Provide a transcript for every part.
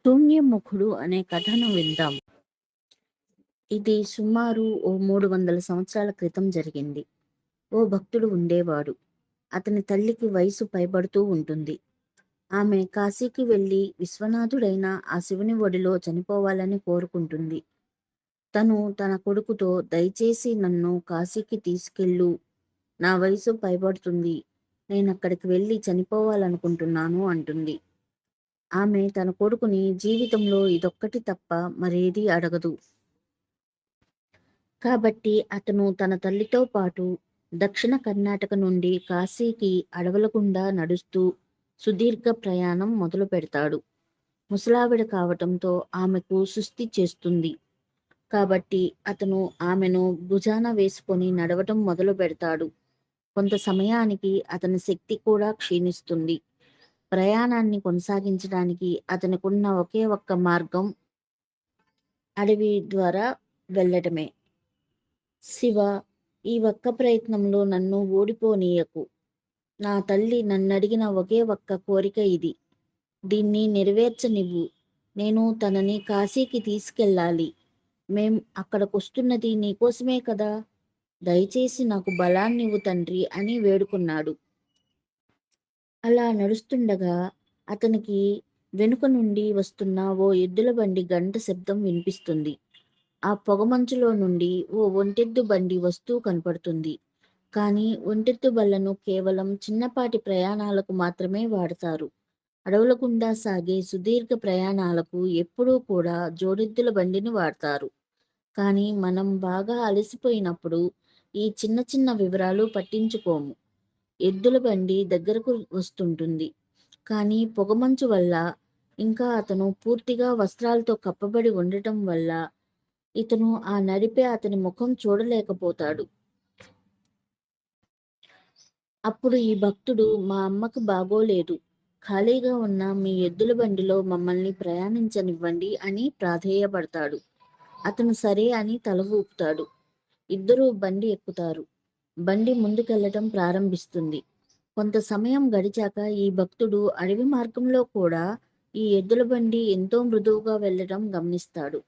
శూన్యముఖుడు అనే కథను విందాం. ఇది సుమారు ఓ 300 సంవత్సరాల క్రితం జరిగింది. ఓ భక్తుడు ఉండేవాడు. అతని తల్లికి వయసు పైబడుతూ ఉంటుంది. ఆమె కాశీకి వెళ్లి విశ్వనాథుడైన ఆ శివుని ఒడిలో చనిపోవాలని కోరుకుంటుంది. తను తన కొడుకుతో, దయచేసి నన్ను కాశీకి తీసుకెళ్ళు, నా వయసు పైబడుతుంది, నేనక్కడికి వెళ్ళి చనిపోవాలనుకుంటున్నాను అంటుంది. ఆమె తన కొడుకుని జీవితంలో ఇదొక్కటి తప్ప మరేదీ అడగదు. కాబట్టి అతను తన తల్లితో పాటు దక్షిణ కర్ణాటక నుండి కాశీకి అడవుల గుండా నడుస్తూ సుదీర్ఘ ప్రయాణం మొదలు పెడతాడు. ముసలావిడ కావటంతో ఆమెకు సుస్థి చేస్తుంది. కాబట్టి అతను ఆమెను భుజాన వేసుకొని నడవటం మొదలు పెడతాడు. కొంత సమయానికి అతని శక్తి కూడా క్షీణిస్తుంది. ప్రయాణాన్ని కొనసాగించడానికి అతనికున్న ఒకే ఒక్క మార్గం అడవి ద్వారా వెళ్ళటమే. శివ, ఈ ఒక్క ప్రయత్నంలో నన్ను ఓడిపోనీయకు. నా తల్లి నన్నడిగిన ఒకే ఒక్క కోరిక ఇది. దీన్ని నెరవేర్చనివ్వు. నేను తనని కాశీకి తీసుకెళ్ళాలి. మేం అక్కడకొస్తున్నది నీకోసమే కదా. దయచేసి నాకు బలాన్నివ్వు తండ్రి అని వేడుకున్నాడు. అలా నడుస్తుండగా అతనికి వెనుక నుండి వస్తున్న ఓ ఎద్దుల బండి గంట శబ్దం వినిపిస్తుంది. ఆ పొగమంచులో నుండి ఓ ఒంటెద్దు బండి వస్తూ కనపడుతుంది. కానీ ఒంటెద్దు బళ్లను కేవలం చిన్నపాటి ప్రయాణాలకు మాత్రమే వాడతారు. అడవుల గుండా సాగే సుదీర్ఘ ప్రయాణాలకు ఎప్పుడూ కూడా జోడెద్దుల బండిని వాడతారు. కానీ మనం బాగా అలసిపోయినప్పుడు ఈ చిన్న చిన్న వివరాలు పట్టించుకోము. ఎద్దుల బండి దగ్గరకు వస్తుంటుంది. కానీ పొగమంచు వల్ల, ఇంకా అతను పూర్తిగా వస్త్రాలతో కప్పబడి ఉండటం వల్ల ఇతను ఆ నడిపే అతని ముఖం చూడలేకపోతాడు. అప్పుడు ఈ భక్తుడు, మా అమ్మకు బాగోలేదు, ఖాళీగా ఉన్న మీ ఎద్దుల బండిలో మమ్మల్ని ప్రయాణించనివ్వండి అని ప్రాధేయపడతాడు. అతను సరే అని తల ఊపుతాడు. ఇద్దరూ బండి ఎక్కుతారు. బండి ముందుకెళ్లటం ప్రారంభిస్తుంది. కొంత సమయం గడిచాక ఈ భక్తుడు అడవి మార్గంలో కూడా ఈ ఎద్దుల బండి ఎంతో మృదువుగా వెళ్ళటం గమనిస్తాడు.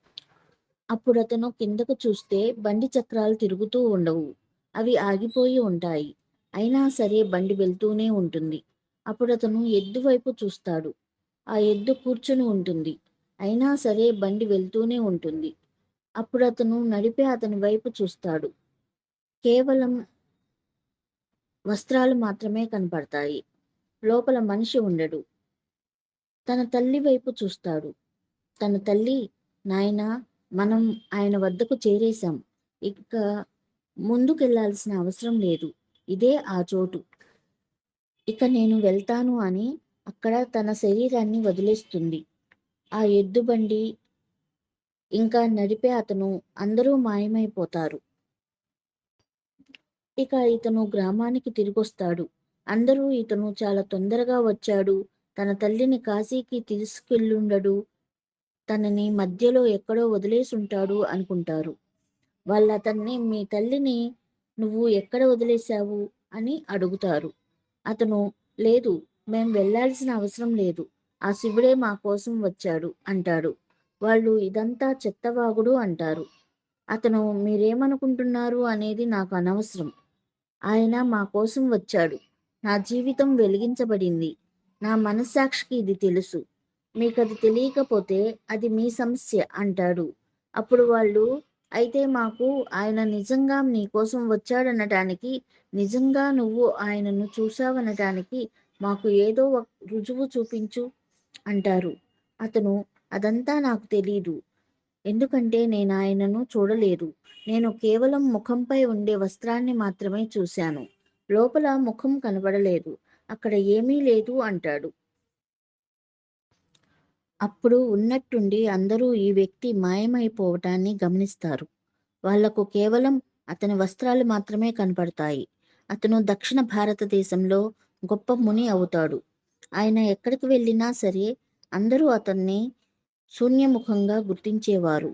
అప్పుడు అతను కిందకు చూస్తే బండి చక్రాలు తిరుగుతూ ఉండవు. అవి ఆగిపోయి ఉంటాయి. అయినా సరే బండి వెళ్తూనే ఉంటుంది. అప్పుడు అతను ఎద్దు వైపు చూస్తాడు. ఆ ఎద్దు కూర్చుని ఉంటుంది. అయినా సరే బండి వెళ్తూనే ఉంటుంది. అప్పుడు అతను నడిపే అతని వైపు చూస్తాడు. కేవలం వస్త్రాలు మాత్రమే కనపడతాయి. లోపల మనిషి ఉండడు. తన తల్లి వైపు చూస్తాడు. తన తల్లి, నాయనా, మనం ఆయన వద్దకు చేరేశాం. ఇక ముందుకెళ్లాల్సిన అవసరం లేదు. ఇదే ఆ చోటు. ఇక నేను వెళ్తాను అని అక్కడ తన శరీరాన్ని వదిలేస్తుంది. ఆ ఎద్దు బండి ఇంకా నడిపే అతను అందరూ మాయమైపోతారు. ఇక ఇతను గ్రామానికి తిరిగొస్తాడు. అందరూ ఇతను చాలా తొందరగా వచ్చాడు, తన తల్లిని కాశీకి తీసుకెళ్ళుండడు, తనని మధ్యలో ఎక్కడో వదిలేసుంటాడు అనుకుంటారు. వాళ్ళు అతన్ని, మీ తల్లిని నువ్వు ఎక్కడ వదిలేశావు అని అడుగుతారు. అతను, లేదు, మేం వెళ్లాల్సిన అవసరం లేదు, ఆ శివుడే మా కోసం వచ్చాడు అంటాడు. వాళ్ళు, ఇదంతా చెత్తవాగుడు అంటారు. అతను, మీరేమనుకుంటున్నారు అనేది నాకు అనవసరం. ఆయన మా కోసం వచ్చాడు. నా జీవితం వెలిగించబడింది. నా మనస్సాక్షికి ఇది తెలుసు. మీకది తెలియకపోతే అది మీ సమస్య అంటాడు. అప్పుడు వాళ్ళు, అయితే మాకు ఆయన నిజంగా నీ కోసం వచ్చాడనటానికి, నిజంగా నువ్వు ఆయనను చూశావనటానికి మాకు ఏదో ఒక రుజువు చూపించు అంటారు. అతను, అదంతా నాకు తెలీదు. ఎందుకంటే నేను ఆయనను చూడలేదు. నేను కేవలం ముఖంపై ఉండే వస్త్రాన్ని మాత్రమే చూశాను. లోపల ముఖం కనబడలేదు. అక్కడ ఏమీ లేదు అంటాడు. అప్పుడు ఉన్నట్టుండి అందరూ ఈ వ్యక్తి మాయమైపోవటాన్ని గమనిస్తారు. వాళ్లకు కేవలం అతని వస్త్రాలు మాత్రమే కనపడతాయి. అతను దక్షిణ భారతదేశంలో గొప్ప ముని అవుతాడు. ఆయన ఎక్కడికి వెళ్ళినా సరే అందరూ అతన్ని శూన్యముఖంగా గుర్తించేవారు.